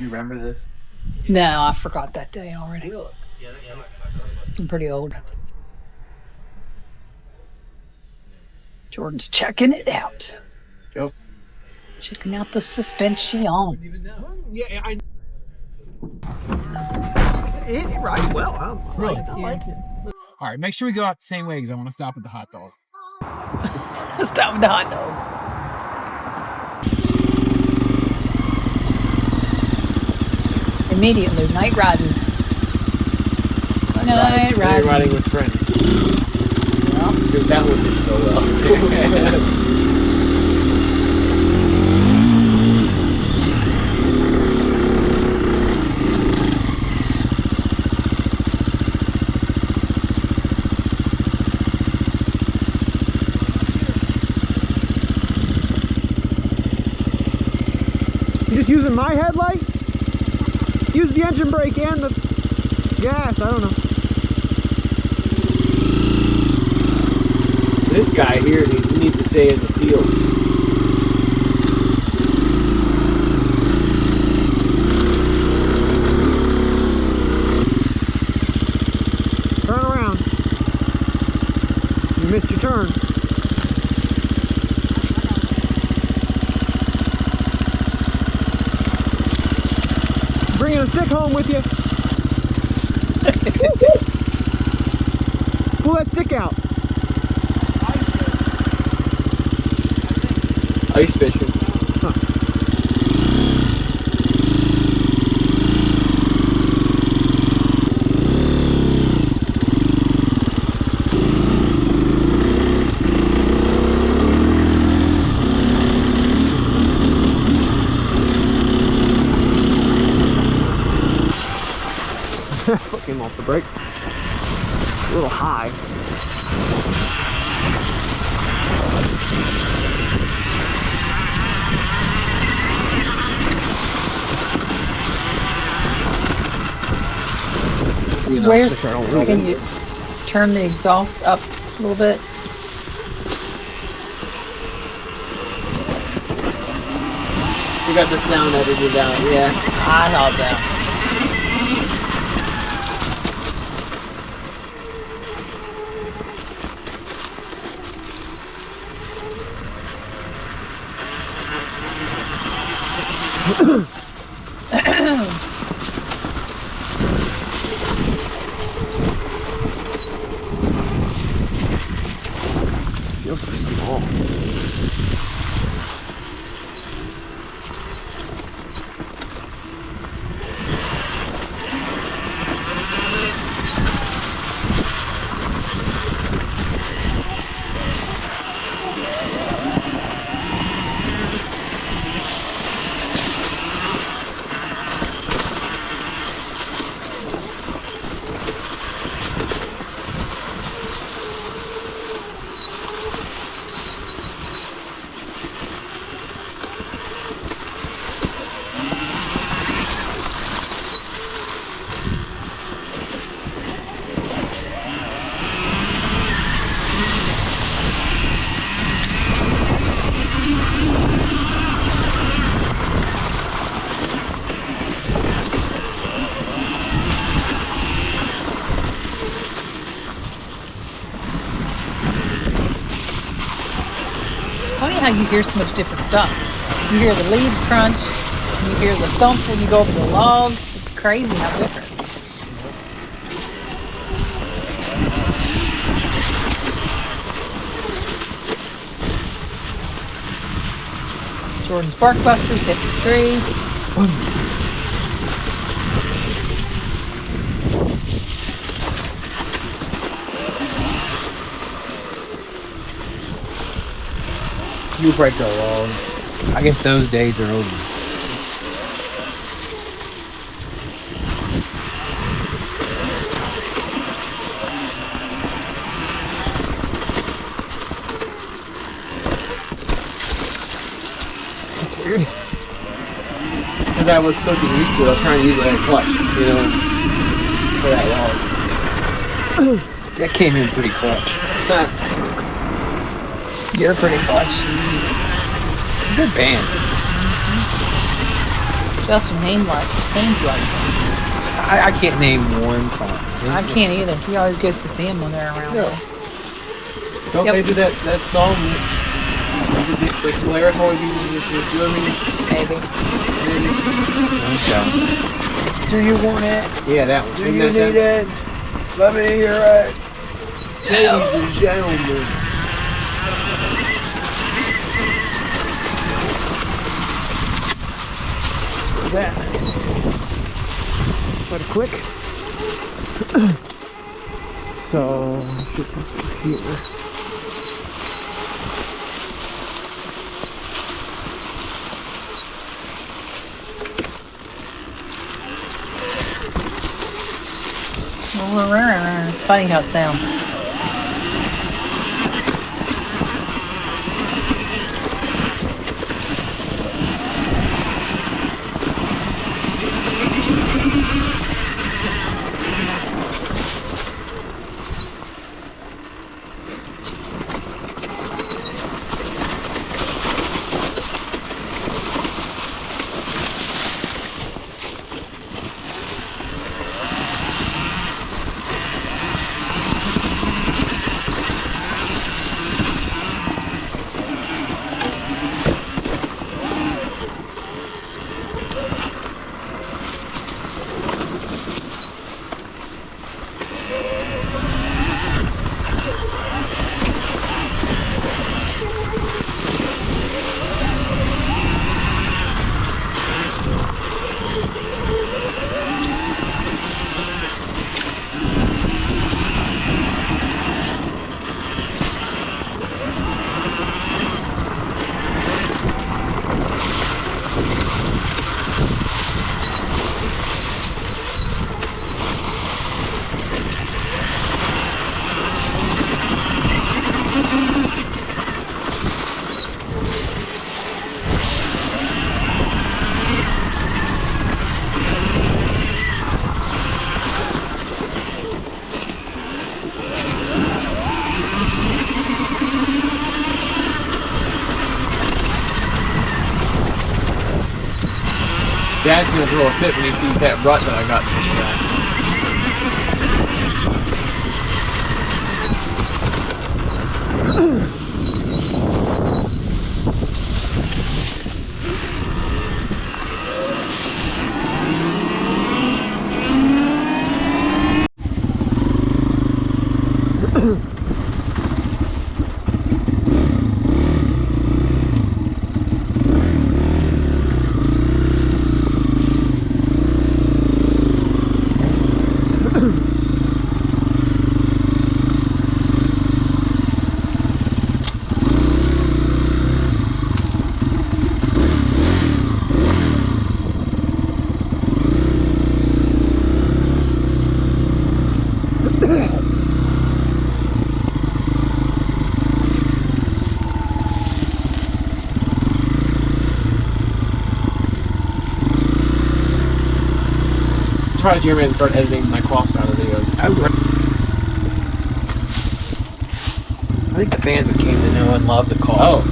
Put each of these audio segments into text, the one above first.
You remember this? No, I forgot that day already. I'm pretty old. Jordan's checking it out. Yep. Checking out the suspension. Yeah, I. It right well. I like it. All right, make sure we go out the same way because I want to stop at the hot dog. Stop with the hot dog. Immediately, night riding. Night riding with friends. Yeah. Because that one did so well. You just using my headlight? Use the engine brake and the gas. I don't know. This guy here needs to stay in the field. Turn around. You missed your turn. Bringing a stick home with you. Pull that stick out. Ice fishing. Huh. Came off the brake. A little high. Where's, can you turn the exhaust up a little bit? You got the sound edited out, yeah. I thought that. Feels so small. Funny how you hear so much different stuff. You hear the leaves crunch, you hear the thump when you go over the log. It's crazy how different. Jordan's bark busters hit the tree. You break the log. I guess those days are over. Weird. Because I was still getting used to it. I was trying to use it like a clutch, you know, for that log. That came in pretty clutch. You're pretty clutch. It's a good band. Justin Haynes likes it. I can't name one song. I can't either. He always goes to see him when they're around. Yeah. Don't Yep. they do that song? The Polaris always uses this, you know what I mean? Maybe. Okay. Do you want it? Yeah, that one. Do you need it? Let me hear it. Ladies and gentlemen. That. But a quick. So, should put this here. It's funny how it sounds. Dad's gonna throw a fit when he sees that rut that I got in his surprised Jeremy didn't start editing my cross-out videos. I think the fans have came to know and love the cause. Oh.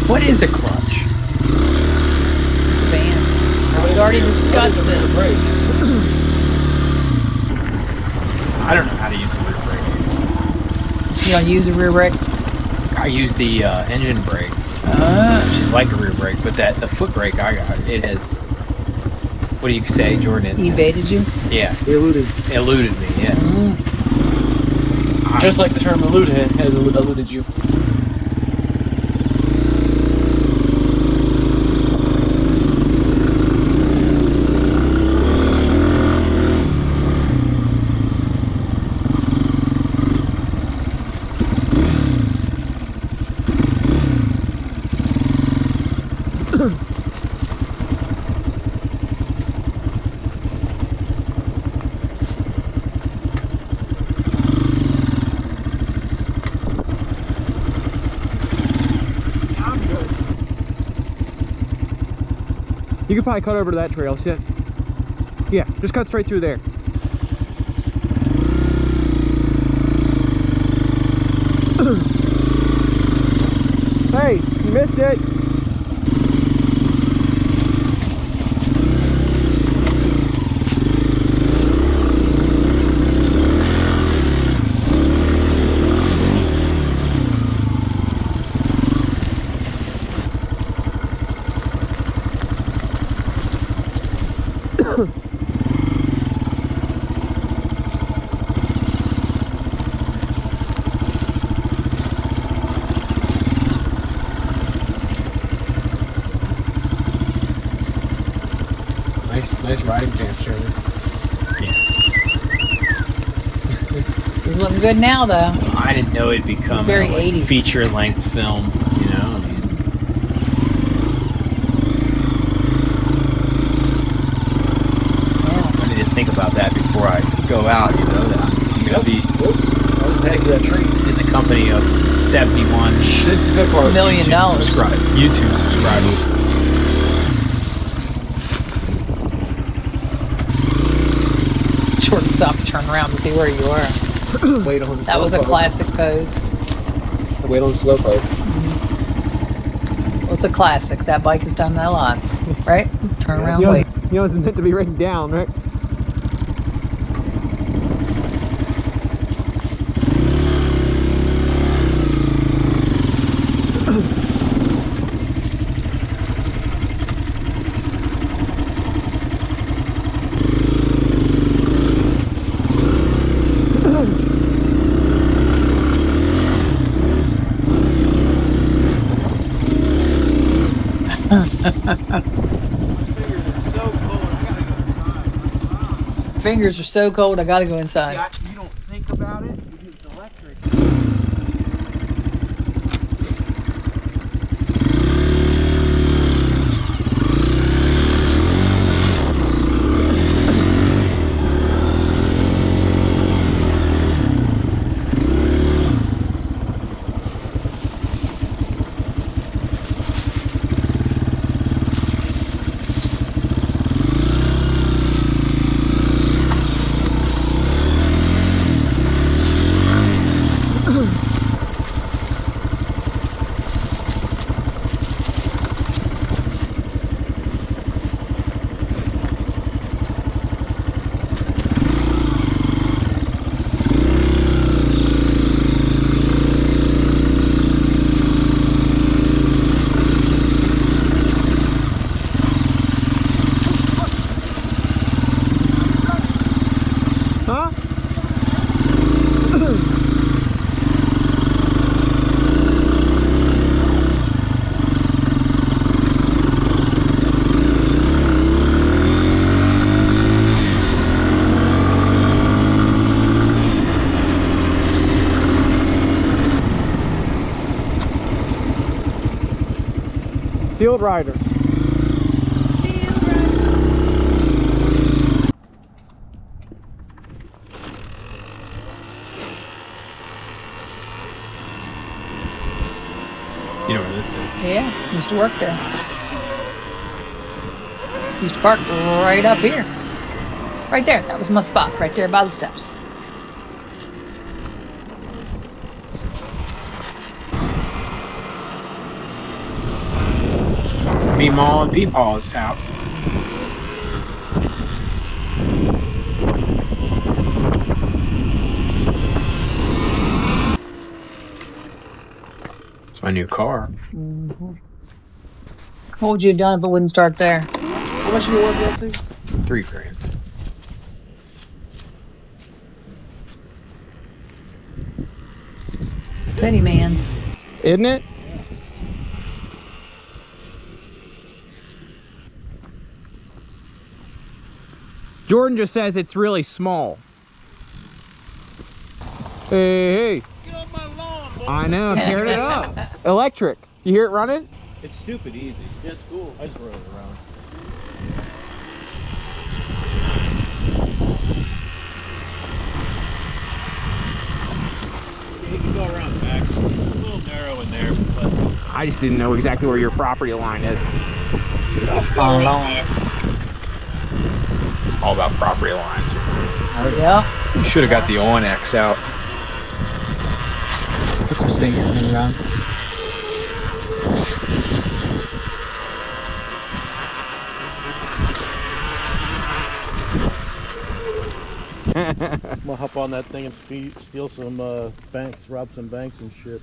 What is a clutch? It's a band. We've already discussed this. I don't know how to use a rear brake. You don't use a rear brake? I use the engine brake, which is like a rear brake, but the foot brake I got, it has, what do you say, Jordan? Evaded you? Yeah. Eluded. Eluded me, yes. Just like the term eluded has eluded you. You could probably cut over to that trail. See that? Yeah, just cut straight through there. Hey, you missed it. Nice riding pants, Trevor. He's looking good now, though. I didn't know it'd become very a 80s. feature-length film. You know, I mean, Yeah. I need to think about that before I go out. You know, that I'm gonna be I was heading to that tree. in the company of 71 This is the good part. $1 million. YouTube subscribers. Jordan stopped to turn around to see where you were. Wait on the That was a slope. classic pose. Wait on the slope. Well, it's a classic. That bike has done that a lot, right? Turn around, You know, wait. you know it's meant to be written down, right? Fingers are so cold, I gotta go inside. You don't think about it because it's electric. Huh? Field rider. You know where this is? Yeah, used to work there. Used to park right up here. Right there. That was my spot, right there by the steps. Meemaw and Peepaw's house. It's my new car. What would you have done if it wouldn't start there? How much do you want that thing? $3 grand. Petty man's. Isn't it? Jordan just says it's really small. Hey, hey. Get off my lawn, boy. I know, I'm tearing it up. Electric. You hear it running? It's stupid easy. Yeah, it's cool. I just rode it around. Yeah, you can go around the back. It's a little narrow in there, but I just didn't know exactly where your property line is. All about property lines. Oh, yeah? You should have got the ONX out. Put some stinks in the ground. I'm gonna hop on that thing and steal some banks, rob some banks and shit.